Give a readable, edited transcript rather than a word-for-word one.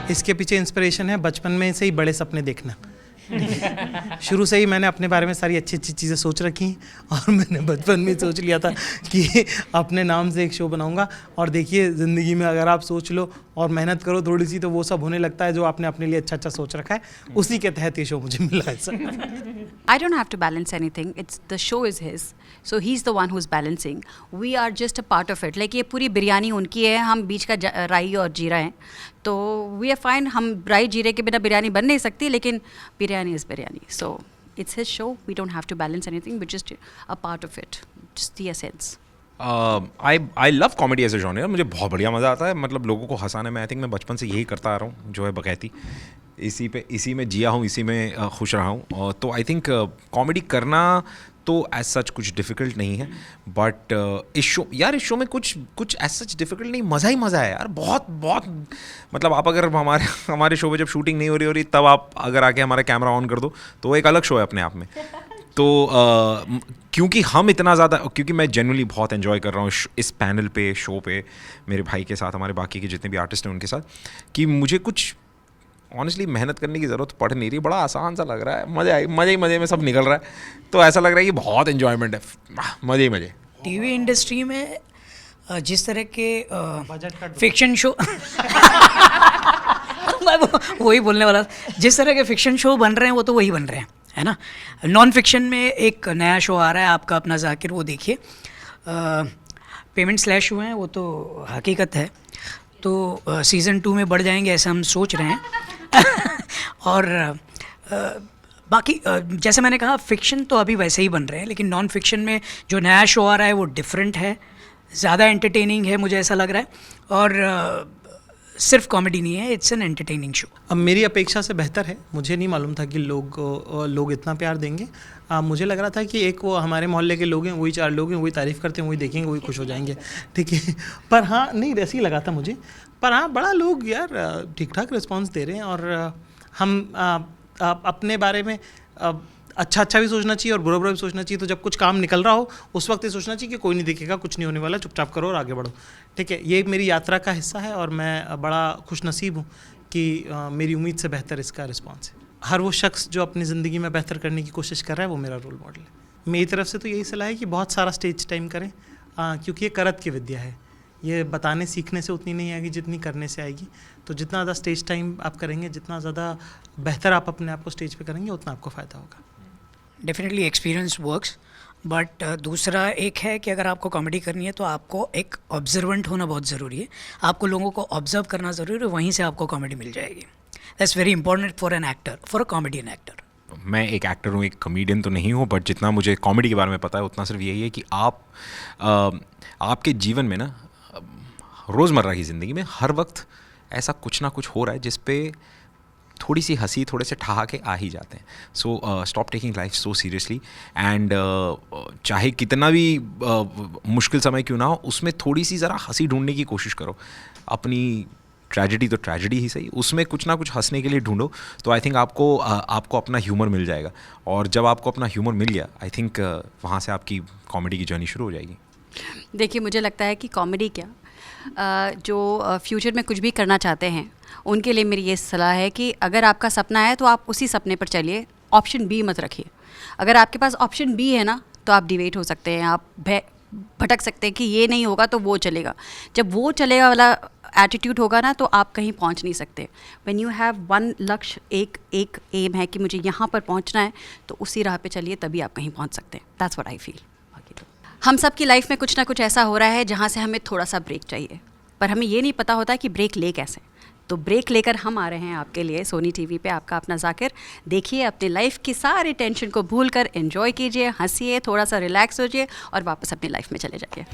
इसके पीछे इंस्पिरेशन है बचपन में से ही बड़े सपने देखना। शुरू से ही मैंने अपने बारे में सारी अच्छी अच्छी चीज़ें सोच रखी और मैंने बचपन में सोच लिया था कि अपने नाम से एक शो बनाऊंगा। और देखिए ज़िंदगी में अगर आप सोच लो और मेहनत करो थोड़ी सी तो वो सब होने लगता है जो आपने अपने लिए अच्छा अच्छा सोच रखा है, उसी के तहत ये शो मुझे मिला है sir. I don't have to balance anything. It's the show is his, so he's the one who's balancing. We are just a part of it. Like ये पूरी बिरयानी उनकी है, हम बीच का राई और जीरा हैं, तो we are fine. हम राई जीरे के बिना बिरयानी बन नहीं सकती, लेकिन biryani is biryani. So it's his show. We don't have to balance anything. We're just a part of it. Just the essence. I love comedy as a genre. मुझे बहुत बढ़िया मज़ा आता है, मतलब लोगों को हंसाने में। आई थिंक मैं बचपन से यही करता आ रहा हूँ, जो है बकैती, इसी में जिया हूँ, इसी में खुश रहा हूँ। तो आई थिंक कॉमेडी करना तो एज सच कुछ डिफ़िकल्ट नहीं है, बट इस शो में कुछ एज सच डिफ़िकल्ट नहीं, मज़ा ही मज़ा है यार। बहुत मतलब आप अगर हमारे शो पे जब शूटिंग नहीं हो रही तब आप अगर आके हमारा कैमरा ऑन कर दो तो एक अलग शो है अपने आप में। तो क्योंकि हम इतना ज़्यादा, क्योंकि मैं जेन्युइनली बहुत एंजॉय कर रहा हूँ इस पैनल पे, शो पे, मेरे भाई के साथ, हमारे बाकी के जितने भी आर्टिस्ट हैं उनके साथ, कि मुझे कुछ ऑनेस्टली मेहनत करने की ज़रूरत पड़ नहीं रही। बड़ा आसान सा लग रहा है, मज़े में सब निकल रहा है, तो ऐसा लग रहा है कि बहुत एंजॉयमेंट है, मज़े। टीवी इंडस्ट्री में जिस तरह के फिक्शन शो मैं वही बोलने वाला, जिस तरह के फिक्शन शो बन रहे हैं वो तो वही बन रहे हैं, है ना। नॉन फिक्शन में एक नया शो आ रहा है आपका अपना जाकिर, वो देखिए। पेमेंट स्लैश हुए हैं, वो तो हकीकत है। तो सीज़न 2 में बढ़ जाएंगे ऐसा हम सोच रहे हैं। और बाकी जैसे मैंने कहा, फिक्शन तो अभी वैसे ही बन रहे हैं, लेकिन नॉन फिक्शन में जो नया शो आ रहा है वो डिफरेंट है, ज़्यादा एंटरटेनिंग है, मुझे ऐसा लग रहा है। और सिर्फ कॉमेडी नहीं है, इट्स एन एंटरटेनिंग शो। अब मेरी अपेक्षा से बेहतर है। मुझे नहीं मालूम था कि लोग इतना प्यार देंगे। मुझे लग रहा था कि एक वो हमारे मोहल्ले के लोग हैं, वही 4 लोग हैं, वही तारीफ़ करते हैं, वही देखेंगे, वही खुश हो जाएंगे, ठीक है। पर हाँ, नहीं वैसे ही लगा था मुझे। पर हाँ, बड़ा लोग यार ठीक ठाक रिस्पॉन्स दे रहे हैं। और हम अपने बारे में अच्छा भी सोचना चाहिए और बुरा भी सोचना चाहिए। तो जब कुछ काम निकल रहा हो उस वक्त ये सोचना चाहिए कि कोई नहीं देखेगा, कुछ नहीं होने वाला, चुपचाप करो और आगे बढ़ो, ठीक है। ये मेरी यात्रा का हिस्सा है और मैं बड़ा खुशनसीब हूँ कि मेरी उम्मीद से बेहतर इसका रिस्पॉन्स है। हर वो शख्स जो अपनी ज़िंदगी में बेहतर करने की कोशिश कर रहा है वो मेरा रोल मॉडल है। मेरी तरफ से तो यही सलाह है कि बहुत सारा स्टेज टाइम करें, क्योंकि ये करत की विद्या है। ये बताने सीखने से उतनी नहीं आएगी जितनी करने से आएगी। तो जितना ज़्यादा स्टेज टाइम आप करेंगे, जितना ज़्यादा बेहतर आप अपने आप को स्टेज पे करेंगे, उतना आपको फ़ायदा होगा। डेफिनेटली एक्सपीरियंस वर्क्स, बट दूसरा एक है कि अगर आपको कॉमेडी करनी है तो आपको एक ऑब्जर्वेंट होना बहुत ज़रूरी है। आपको लोगों को ऑब्जर्व करना ज़रूरी है, वहीं से आपको कॉमेडी मिल जाएगी। That's very important for an actor, for a comedian actor. मैं एक एक्टर हूँ, एक कॉमेडियन तो नहीं हूँ, बट जितना मुझे कॉमेडी के बारे में पता है उतना सिर्फ यही है कि आपके जीवन में ना, रोज़मर्रा की ज़िंदगी में हर वक्त ऐसा कुछ ना कुछ हो रहा है जिस पे थोड़ी सी हंसी, थोड़े से ठहाके आ ही जाते हैं। So stop taking life so seriously, and चाहे कितना भी मुश्किल समय क्यों ना हो, उसमें थोड़ी सी ज़रा हंसी ढूंढने की कोशिश करो। अपनी ट्रेजेडी तो ट्रेजेडी ही सही, उसमें कुछ ना कुछ हंसने के लिए ढूंढो, तो आई थिंक आपको अपना ह्यूमर मिल जाएगा। और जब आपको अपना ह्यूमर मिल गया, आई थिंक वहाँ से आपकी कॉमेडी की जर्नी शुरू हो जाएगी। देखिए, मुझे लगता है कि कॉमेडी क्या, जो फ्यूचर में कुछ भी करना चाहते हैं उनके लिए मेरी ये सलाह है कि अगर आपका सपना है तो आप उसी सपने पर चलिए, ऑप्शन बी मत रखिए। अगर आपके पास ऑप्शन बी है ना, तो आप डिवेट हो सकते हैं, आप भटक सकते हैं कि ये नहीं होगा तो वो चलेगा। जब वो चलेगा वाला एटीट्यूड होगा ना, तो आप कहीं पहुंच नहीं सकते। व्हेन यू हैव वन लक्ष्य, एक एम है कि मुझे यहाँ पर पहुंचना है, तो उसी राह पे चलिए, तभी आप कहीं पहुंच सकते हैं। That's what I feel. हम सब की लाइफ में कुछ ना कुछ ऐसा हो रहा है जहाँ से हमें थोड़ा सा ब्रेक चाहिए, पर हमें ये नहीं पता होता कि ब्रेक ले कैसे। तो ब्रेक लेकर हम आ रहे हैं आपके लिए सोनी टीवी पे, आपका अपना जाकिर। देखिए, अपनी लाइफ की सारी टेंशन को भूलकर एंजॉय कीजिए, हंसिए, थोड़ा सा रिलैक्स होइए और वापस अपनी लाइफ में चले जाइए।